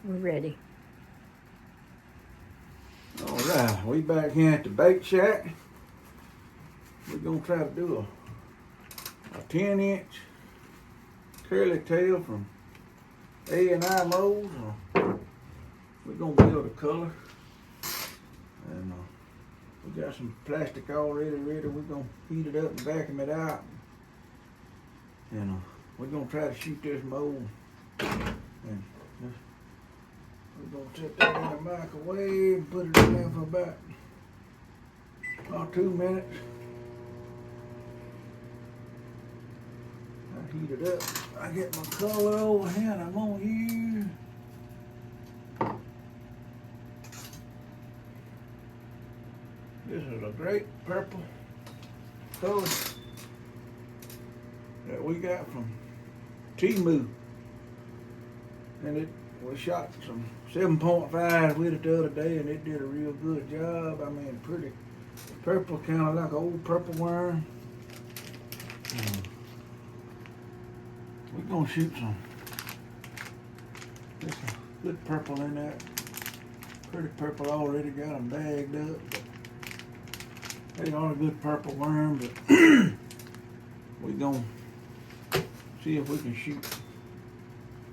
We're ready. All right, we back here at the bait shack. We're gonna try to do a 10-inch curly tail from A&I Moles. We're gonna build a color, and we got some plastic already ready. We're gonna heat it up and vacuum it out, and we're gonna try to shoot this mold. And we're gonna set that in the microwave and put it in there for about 2 minutes. I heat it up. I get my color over here and I'm gonna use this is a great purple color that we got from Temu. And we shot some 7.5 with it the other day, and it did a real good job. I mean, pretty purple, kind of like an old purple worm. We're gonna shoot some. There's some good purple in there. Pretty purple already, got them bagged up. They are a good purple worm, but we're gonna see if we can shoot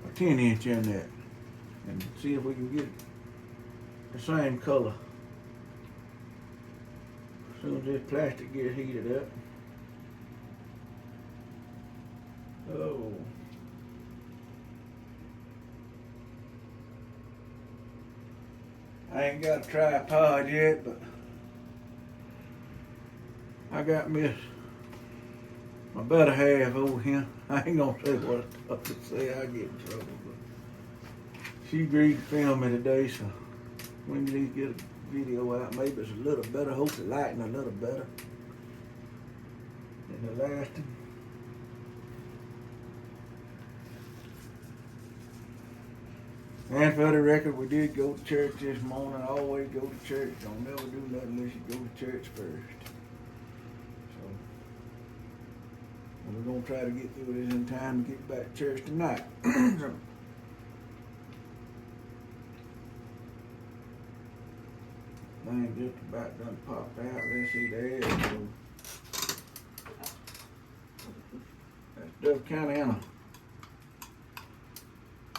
a 10-inch in that and see if we can get the same color as soon as this plastic gets heated up. Oh. I ain't got a tripod yet, but I got my better half over here. I ain't gonna say what I thought to say. I get in trouble, but she agreed to film me today, so we need to get a video out. Maybe it's a little better. Hope the lighting a little better than the last one. And for the record, we did go to church this morning. I always go to church. Don't never do nothing unless you go to church first. So we're gonna try to get through this in time to get back to church tonight. Thing just about done popped out. Let's see there. That stuff kind of in a.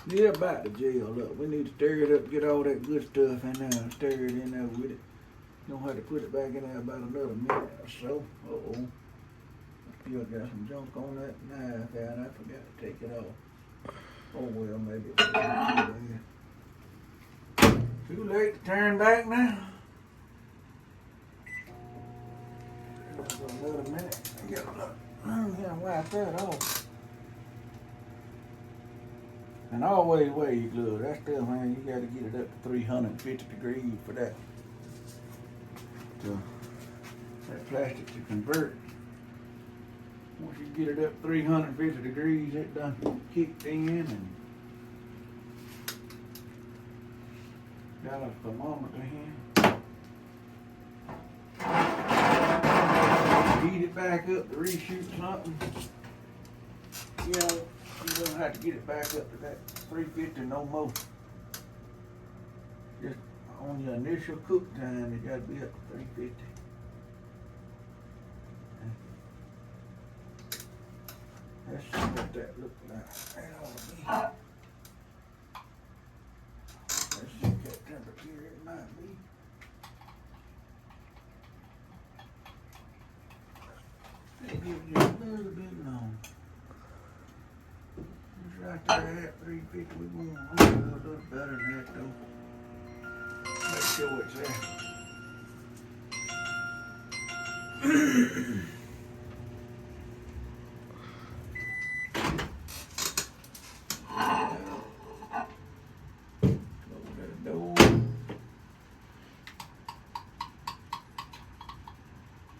Yeah, about to gel up. We need to stir it up, get all that good stuff in there, and stir it in there with it. Don't have to put it back in there about another minute or so. Uh-oh. I still got some junk on that knife out. I forgot to take it off. Oh well, maybe it's too late to turn back now. Another minute. I'm gonna wipe that off. And always wear your gloves. That stuff, man, you gotta get it up to 350 degrees for that. That plastic to convert. Once you get it up 350 degrees, it done kicked in and got a thermometer here. Heat it back up to reshoot something. You know, you don't have to get it back up to that 350 no more. Just on your initial cook time, it gotta be up to 350. Let's see what that looks like. That ought to be. Let's see what temperature it might be. It gives you a little bit long. It's right there at 350. We want to do a little better than that though. Make sure it's there. Close that door.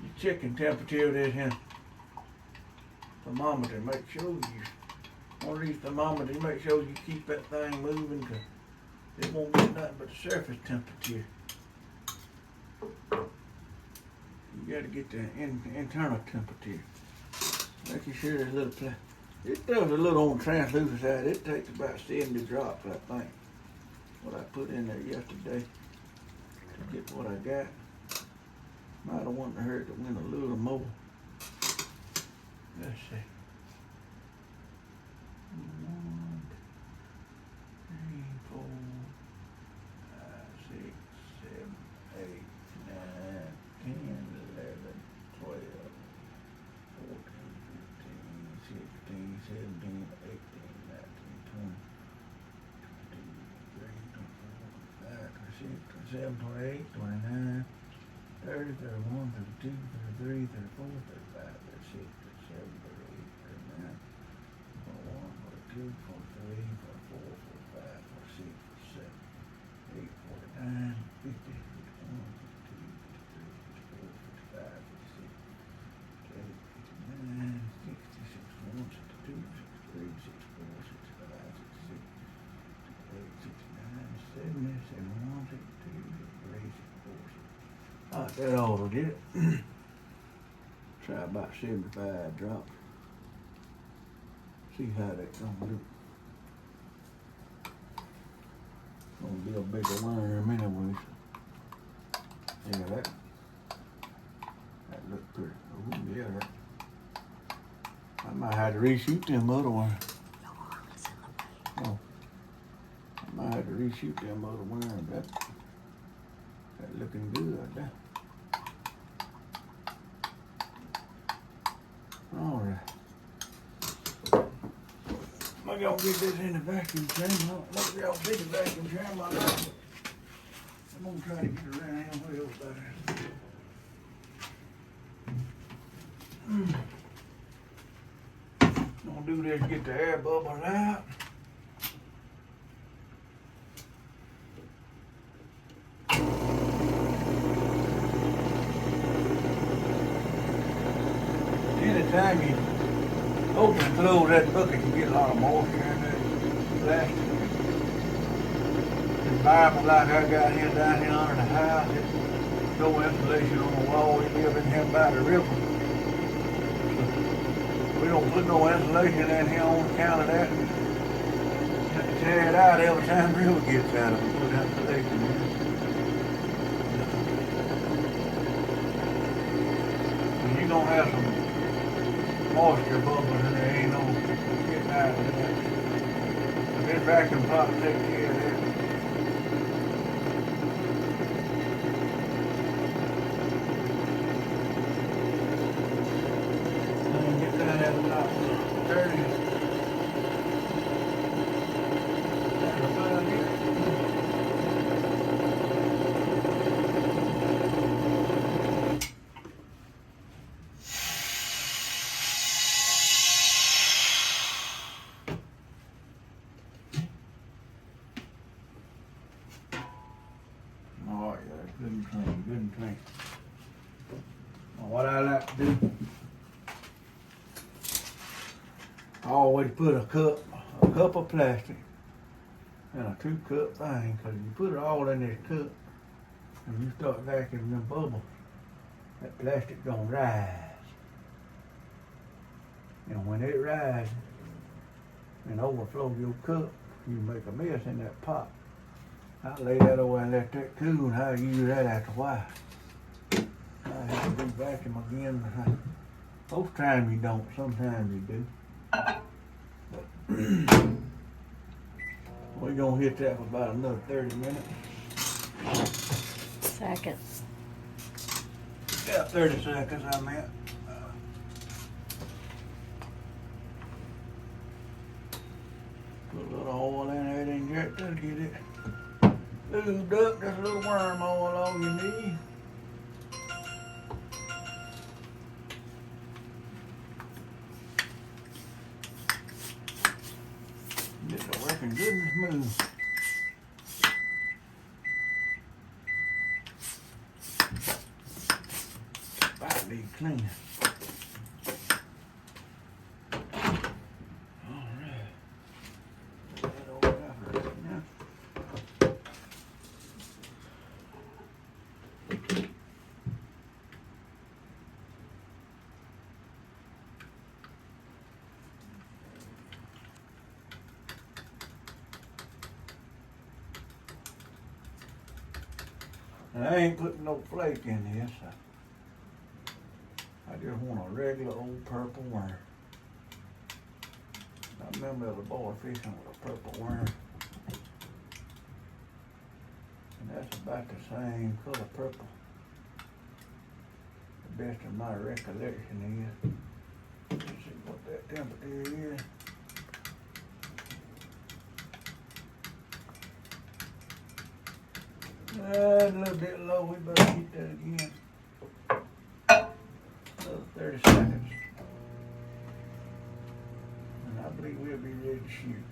Your chicken temperature this here thermometer. Make sure you one of these thermometers, make sure you keep that thing moving, cause it won't get nothing but the surface temperature. You gotta get the internal temperature. Making sure there's a little it does a little on the translucent side. It takes about 70 drops, I think. what I put in there yesterday to get what I got. Might have wanted her to win a little more. Let's see. 1, 2, 3, 4, 5, 6, 7, 8, 9, 10, 11, 12, 14, 15, 16, 17, 18, 19, 20, 22, 23, 24, 25, 26, 27, 28, 29, 30, 31, 32, 33, 34, 35, 36, 37, 38, 39, 41, 42, 43, 44, 45, 46, 47, 48, 49, 50, 51, 52, 53, 54, 55, 56, 58, 59, 60, 61, 62, 63, 64, 65, 66, 68, 69, 70, 71, 72, 73, 64, 65. That ought to get it. Try about 75 drops. See how that's gonna do. Gonna be a bigger worm anyway. So. Yeah, that looks pretty. Oh yeah, that. I might have to reshoot them other ones. Oh, I might have to reshoot them other worms. That looking good. That. All right. I'm gonna get this in the vacuum chamber. Maybe I'll take the vacuum chamber. I'm gonna try to get it around here way over there. Gonna do this, get the air bubbles out. Anytime you open and close that bucket, you get a lot of moisture in that plastic. The environment like I got here down here under the house, there's no insulation on the wall. We live in here by the river. We don't put no insulation in here on account of that. You have to tear it out every time the river gets out of it. Put insulation in. And you're gonna have some moisture bubbles and there ain't no getting out of that. But this vacuum pump take care of that. And get that at about 30. That's about it. Good and clean. Now what I like to do, I always put a cup of plastic in a 2-cup thing, because if you put it all in this cup and you start vacuuming them bubbles, that plastic gonna rise. And when it rises and overflows your cup, you make a mess in that pot. I lay that over and let that cool, and I use that after a while. I have to do vacuum again. Most times you don't, sometimes you do. But we're gonna hit that for about another 30 minutes. Seconds. Yeah, 30 seconds I meant. Put a little oil in there, inject it, get it lubed up. Just a little worm oil, all you need. Get it working good and smooth. About be clean. And I ain't putting no flake in this. I just want a regular old purple worm. I remember the boy fishing with a purple worm. And that's about the same color purple. The best of my recollection is. Let's see what that temperature is. A little bit low, we better heat that again. Another 30 seconds. And I believe we'll be ready to shoot.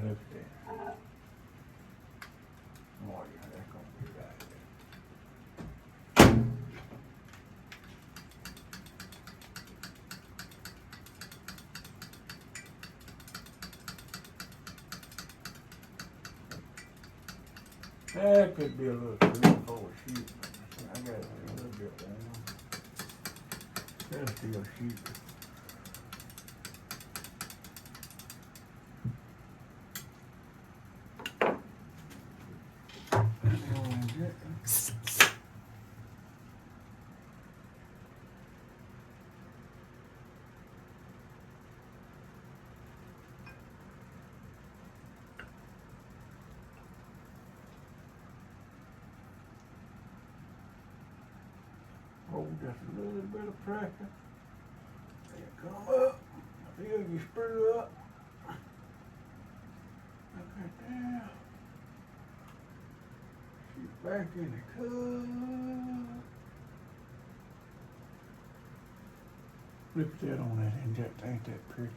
Look at that. Oh yeah, that's gonna be right there. That could be a little too before we shoot. I got it a little bit warm. They'll still shoot. Oh, just a little bit of pressure. Then come up. Feel you screw up. Look at that. Shoot back in the cup. Flip that on that inject. Ain't that pretty?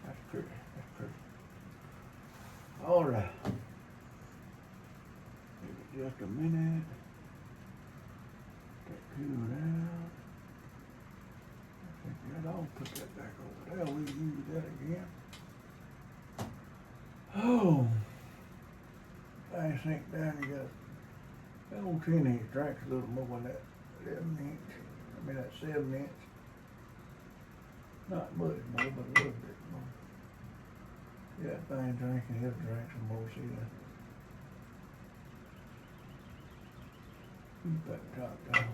That's pretty. That's pretty. All right. Give it just a minute. Get cooled out. I think that I'll put that back over there. We'll use that again. Oh. I think down you got that old 10-inch drinks a little more than that 11-inch. I mean that 7-inch. Not much more, but a little bit more. Yeah, that thing drinking, he'll drink some more, see that. Keep that top down.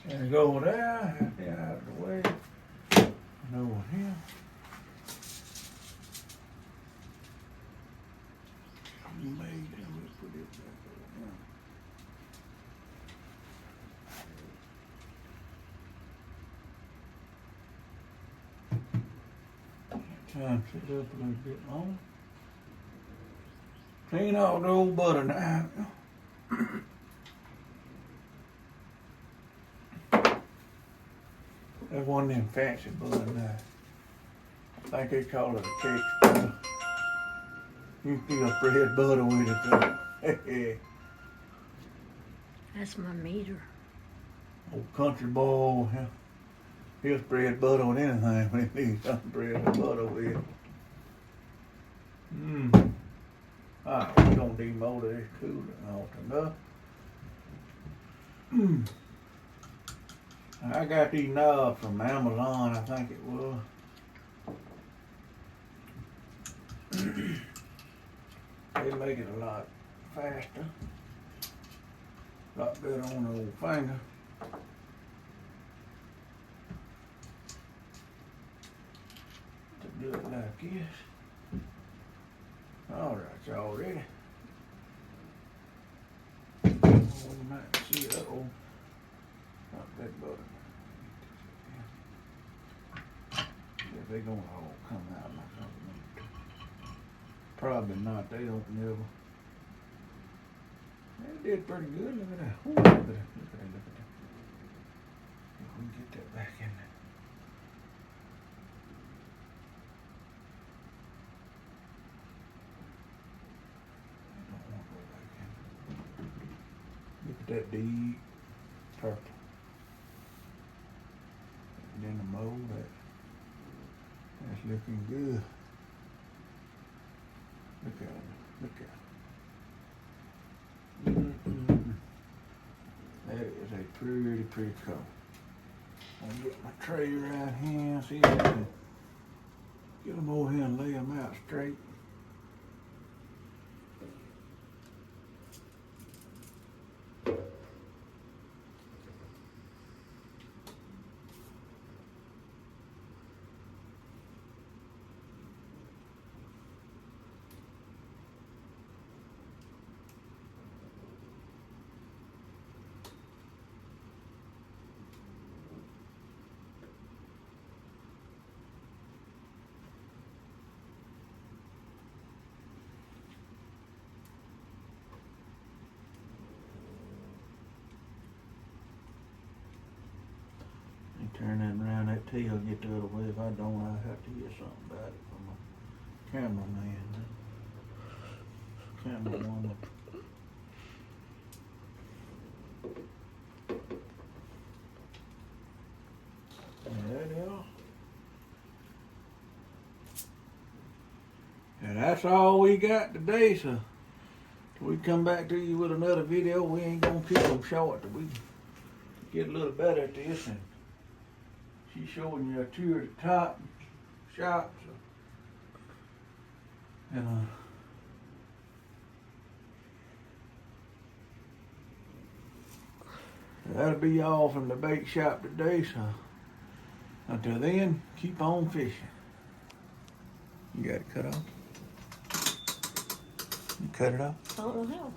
And go there, get out of the way. And over here. Maybe we'll put it back over there. Time to sit up a little bit longer. Clean all the old butter now. That's one of them fancy butter knives. I think they call it a cake butter. You can feel spread butter with it too. That's my meter. Old country boy, he'll spread butter on anything when he needs something spread butter with. Alright, we're gonna demold this cooler off enough. I got these knobs from Amazon, I think it was. They make it a lot faster, a lot better on the old finger. To do it like this. All right, y'all ready? we might see, uh-oh. Not that butter. Yeah, they gonna all come out like I want to. Probably not, they don't never. They did pretty good, look at that. Ooh, look at that, look at that, look at that. If we can get that back in there. I don't want to go back in. Look at that deep purple. And then the mold, that's looking good. Look at it, look at it. That is a pretty color. I'll get my tray right here, see if I can get them over here and lay them out straight. Turn that around, that tail get the other way. If I don't, I'll have to hear something about it from my cameraman. Camerawoman. There they are. And that's all we got today, so till we come back to you with another video, we ain't gonna keep them short till we get a little better at this. And she's showing you a tour of the top shop. So. And that'll be all from the bait shop today. So until then, keep on fishing. You got it cut off? You cut it off? I don't know how.